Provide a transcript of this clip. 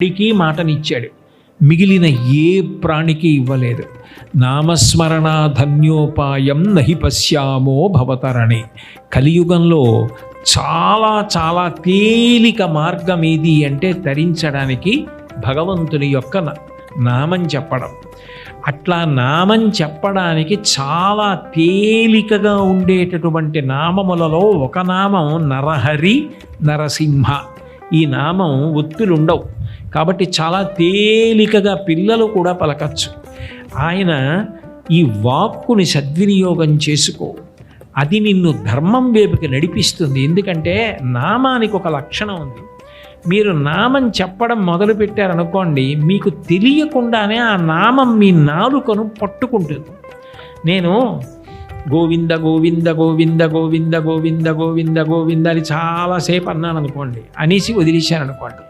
వాడికి మాటనిచ్చాడు, మిగిలిన ఏ ప్రాణికి ఇవ్వలేదు. నామస్మరణ ధన్యోపాయం నహి పశ్యామో భవతరణి. కలియుగంలో చాలా చాలా తేలిక మార్గం ఏది అంటే తరించడానికి భగవంతుని యొక్క నామం చెప్పడం. అట్లా నామం చెప్పడానికి చాలా తేలికగా ఉండేటటువంటి నామములలో ఒక నామం నరహరి నరసింహ. ఈ నామం ఒత్తులుండవు కాబట్టి చాలా తేలికగా పిల్లలు కూడా పలకచ్చు. ఆయన ఈ వాక్కుని సద్వినియోగం చేసుకో, అది నిన్ను ధర్మం వైపుకి నడిపిస్తుంది. ఎందుకంటే నామానికి ఒక లక్షణం ఉంది. మీరు నామం చెప్పడం మొదలుపెట్టారనుకోండి, మీకు తెలియకుండానే ఆ నామం మీ నాలుకను పట్టుకుంటుంది. నేను గోవింద గోవింద గోవింద గోవింద గోవింద గోవింద గోవింద అని చాలాసేపు అన్నాను అనుకోండి, అనేసి వదిలేశాను అనుకోండి,